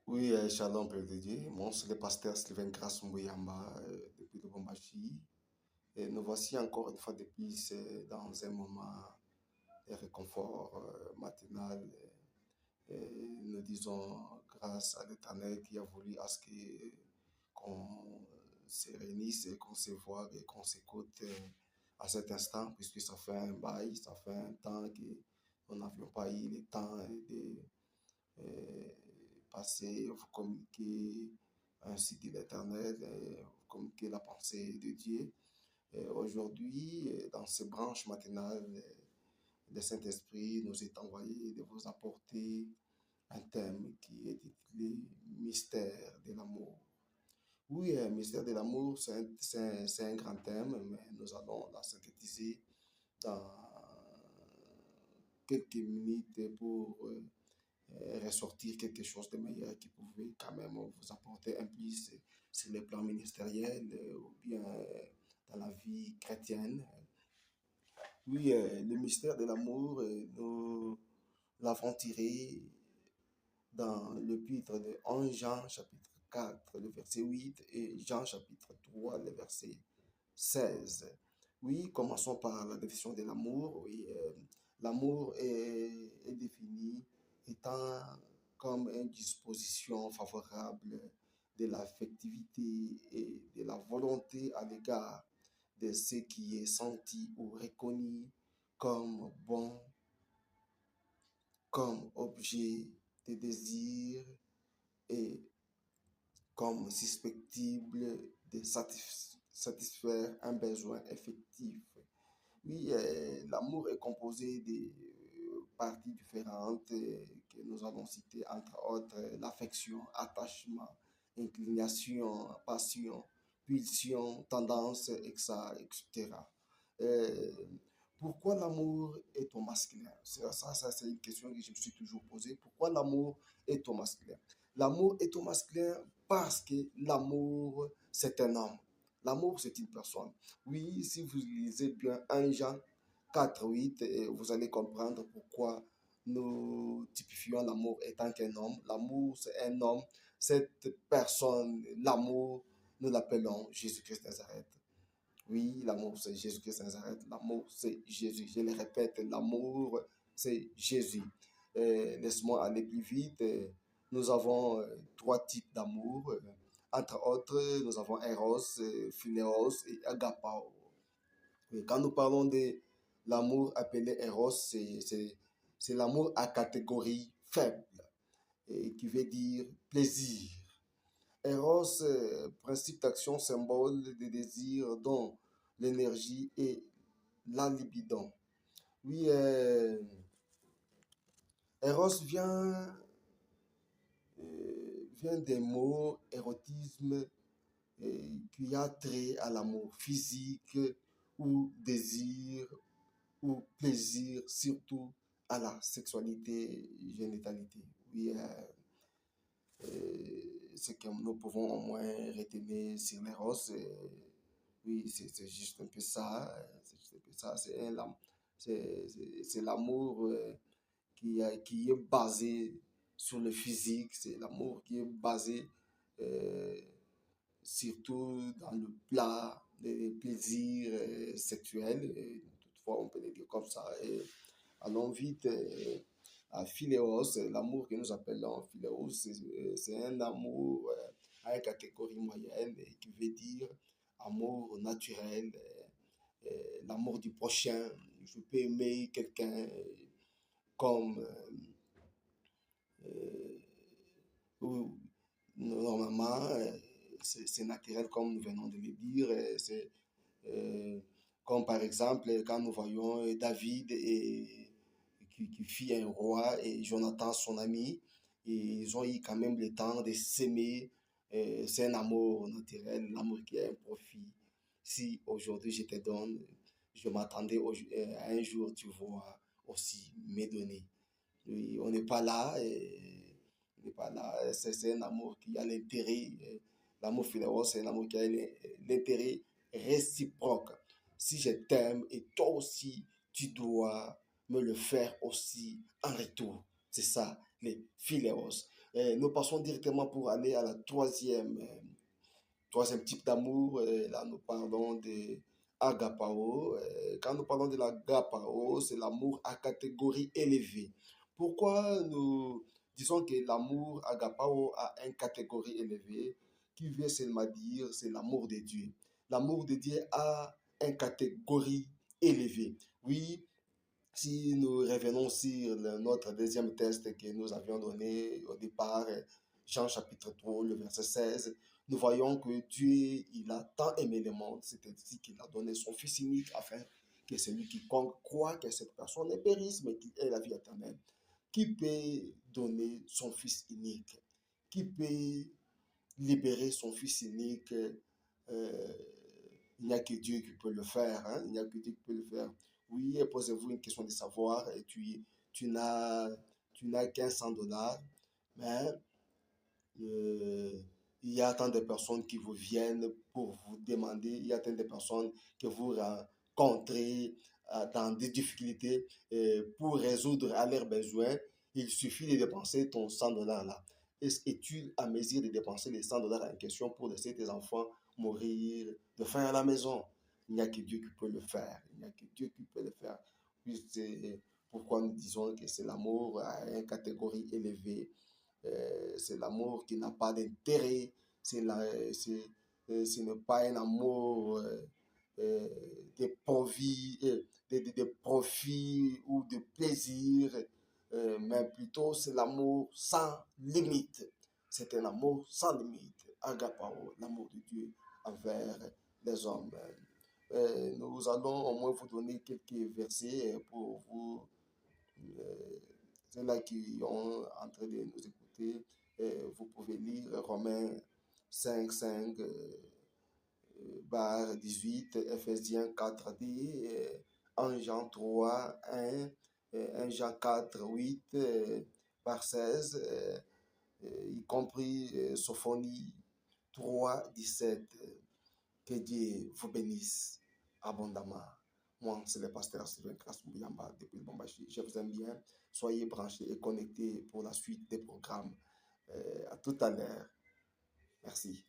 Oui, shalom, Père Didier. Moi, c'est le pasteur Sylvain Grasse Mbouyamba depuis Lubumbashi. Et nous voici encore une fois de plus dans un moment de réconfort matinal. Et nous disons grâce à l'Éternel qui a voulu à ce qu'on se réunisse et qu'on se voit et qu'on s'écoute à cet instant, puisque ça fait un bail, ça fait un temps que nous n'avions pas eu le temps de euh, passer, vous communiquer ainsi dit l'Éternel, vous communiquer la pensée de Dieu. Aujourd'hui, dans ces branches matinales, le Saint-Esprit nous est envoyé de vous apporter un thème qui est intitulé Mystère de l'amour. Oui, Mystère de l'amour, c'est un grand thème, mais nous allons la synthétiser dans quelques minutes pour ressortir quelque chose de meilleur qui pouvait quand même vous apporter un plus sur le plan ministériel ou bien dans la vie chrétienne. Oui, le mystère de l'amour, nous l'avons tiré dans l'épître de 1 Jean chapitre 4, le verset 8 et Jean chapitre 3, le verset 16. Oui, commençons par la définition de l'amour. Oui, l'amour est défini étant comme une disposition favorable de l'affectivité et de la volonté à l'égard de ce qui est senti ou reconnu comme bon, comme objet de désir et comme susceptible de satisfaire un besoin effectif. Oui, l'amour est composé de parties différentes que nous allons citer, entre autres l'affection, attachement, inclination, passion, pulsion, tendance, etc. Euh, Pourquoi l'amour est au masculin? Ça c'est une question que je me suis toujours posée. Pourquoi l'amour est au masculin? L'amour est au masculin parce que l'amour, c'est un homme. L'amour, c'est une personne. Oui, si vous lisez bien 1 Jean 4, 8, vous allez comprendre pourquoi nous typifions l'amour étant qu'un homme. L'amour, c'est un homme. Cette personne, l'amour, nous l'appelons Jésus-Christ de Nazareth. Oui, l'amour, c'est Jésus-Christ de Nazareth. L'amour, c'est Jésus. Je le répète, l'amour, c'est Jésus. Laisse-moi aller plus vite. Nous avons trois types d'amour. Entre autres, nous avons Eros, Phileos et Agapao. Et quand nous parlons de l'amour appelé Eros, c'est l'amour à catégorie faible, et qui veut dire plaisir. Eros, principe d'action, symbole de désir, dont l'énergie et la libido. Oui, Eros vient des mots érotisme qui a trait à l'amour physique ou désir ou plaisir, surtout à la sexualité, génitalité. Oui, ce que nous pouvons au moins retenir sur l'éros, oui, c'est juste un peu ça. C'est juste un peu ça. C'est l'amour qui est basé sur le physique. C'est l'amour qui est basé euh, surtout dans le plat des plaisirs sexuels. Et toutefois, on peut le dire comme ça. Et allons vite à Philéos, l'amour que nous appelons Philéos, c'est un amour à une catégorie moyenne qui veut dire amour naturel, l'amour du prochain. Je peux aimer quelqu'un comme ou normalement, c'est naturel comme nous venons de le dire. C'est comme par exemple quand nous voyons David qui fit un roi et Jonathan son ami, et ils ont eu quand même le temps de s'aimer. C'est un amour naturel, l'amour qui a un profit. Si aujourd'hui je te donne, je m'attendais à un jour tu vois aussi me donner. Oui, on n'est pas là. On n'est pas là. C'est un amour qui a l'intérêt. L'amour philéo, c'est un amour qui a l'intérêt réciproque. Si je t'aime et toi aussi, tu dois me le faire aussi en retour. C'est ça, les philéos. Nous passons directement pour aller à la troisième type d'amour. Là, nous parlons de agapao. Quand nous parlons de l'agapao, c'est l'amour à catégorie élevée. Pourquoi nous disons que l'amour agapao a une catégorie élevée? Qui veut seulement dire c'est l'amour de Dieu. L'amour de Dieu a une catégorie élevée. Oui, si nous revenons sur notre deuxième test que nous avions donné au départ, Jean chapitre 3, le verset 16, nous voyons que Dieu, il a tant aimé le monde, c'est ainsi qu'il a donné son Fils unique afin que celui qui croit que cette personne ne périsse, mais qu'il ait la vie éternelle. Qui peut donner son Fils unique? Qui peut libérer son Fils unique? euh, il n'y a que Dieu qui peut le faire. Hein? Il n'y a que Dieu qui peut le faire. Oui, posez-vous une question de savoir. Et tu n'as, tu n'as qu'un $100, mais euh, il y a tant de personnes qui vous viennent pour vous demander, il y a tant de personnes que vous rencontrez dans des difficultés pour résoudre à leurs besoins. Il suffit de dépenser ton $100 là. Es-tu à mesure de dépenser les $100 en question pour laisser tes enfants mourir de faim à la maison? Il n'y a que Dieu qui peut le faire. Il n'y a que Dieu qui peut le faire. Puis c'est pourquoi nous disons que c'est l'amour à une catégorie élevée. C'est l'amour qui n'a pas d'intérêt, ce n'est pas un amour euh, de profit, de profit ou de plaisir, mais plutôt c'est l'amour sans limite. C'est un amour sans limite, agapao, l'amour de Dieu envers les hommes. Nous allons au moins vous donner quelques versets pour vous ceux-là qui ont en train de nous écouter, vous pouvez lire Romains 5, 5, barre 18, Ephésiens 4, 10, 1 Jean 3, 1, 1 Jean 4, 8, barre 16, y compris Sophonie 3, 17. Que Dieu vous bénisse abondamment. Moi, c'est le pasteur Sylvain Krasmouyamba depuis le Bombashi. Je vous aime bien. Soyez branchés et connectés pour la suite des programmes. À tout à l'heure. Merci.